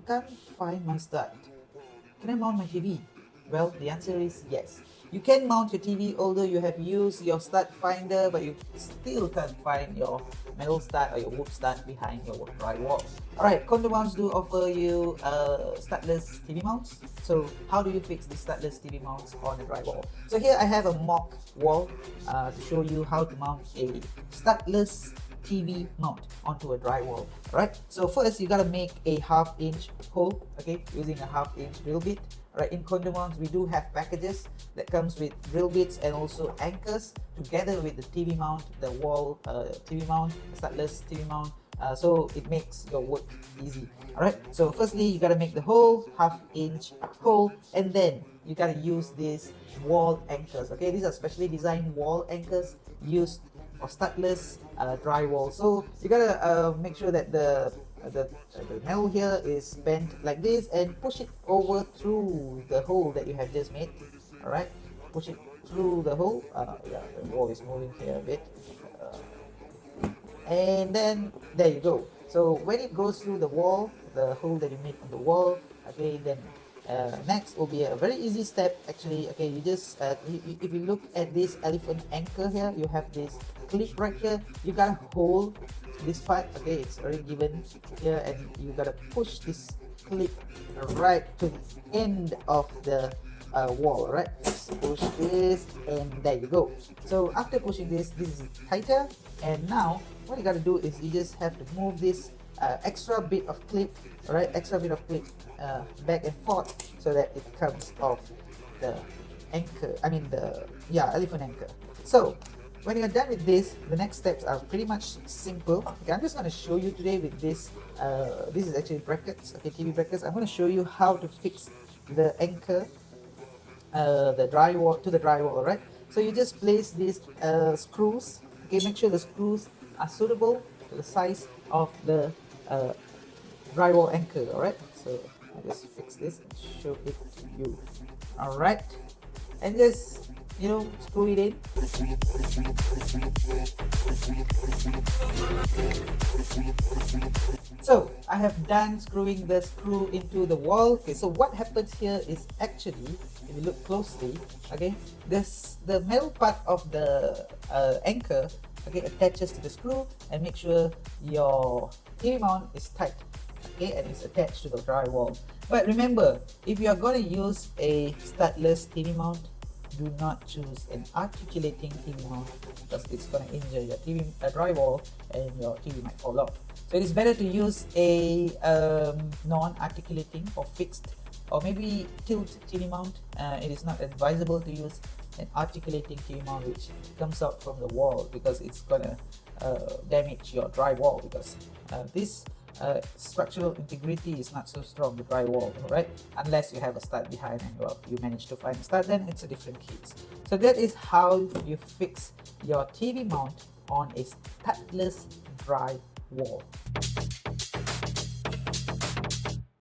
can't find my stud. Can I mount my TV? Well, the answer is yes. You can mount your TV although you have used your stud finder, but you still can't find your metal stud or your wood stud behind your drywall. Alright, CondoMounts do offer you studless TV mounts. So how do you fix the studless TV mounts on a drywall? So here I have a mock wall to show you how to mount a studless TV mount onto a drywall. Alright, so first you gotta make a 1/2 inch hole, okay, using a 1/2 inch drill bit. Alright, in CondoMounts we do have packages that comes with drill bits and also anchors together with the TV mount, the wall TV mount, studless TV mount, so it makes your work easy. Alright, so firstly you gotta make the hole, 1/2 inch hole, and then you gotta use these wall anchors. Okay, these are specially designed wall anchors used for studless drywall. So you gotta make sure that the metal here is bent like this and push it over through the hole that you have just made. Alright, push it through the hole. Yeah, the wall is moving here a bit. And then there you go. So when it goes through the wall, the hole that you made on the wall, okay, then next will be a very easy step actually. Okay, you just if you look at this elephant anchor here, you have this clip right here. You gotta hold this part, okay, it's already given here, and you gotta push this clip right to the end of the wall. Right, just push this and there you go. So after pushing this is tighter, and now what you gotta do is you just have to move this extra bit of clip, right, back and forth so that it comes off the anchor, I mean the elephant anchor. So when you're done with this, the next steps are pretty much simple. Okay, I'm just going to show you today with this. This is actually brackets, okay, TV brackets. I'm going to show you how to fix the anchor, the drywall to the drywall. Alright, so you just place these screws. Okay, make sure the screws are suitable to the size of the drywall anchor. Alright, so I just fix this and show it to you. Alright, and just screw it in. So I have done screwing the screw into the wall. Okay, so what happens here is actually, if you look closely, okay, the metal part of the anchor, okay, attaches to the screw, and make sure your TV mount is tight, okay, and it's attached to the drywall. But remember, if you are going to use a studless TV mount, do not choose an articulating TV mount because it's going to injure your TV drywall and your TV might fall off. So it is better to use a non-articulating or fixed or maybe tilt TV mount. It is not advisable to use an articulating TV mount which comes out from the wall because it's gonna damage your drywall, because this structural integrity is not so strong, the drywall, right? Unless you have a stud behind and you manage to find a stud, then it's a different case. So that is how you fix your TV mount on a studless drywall.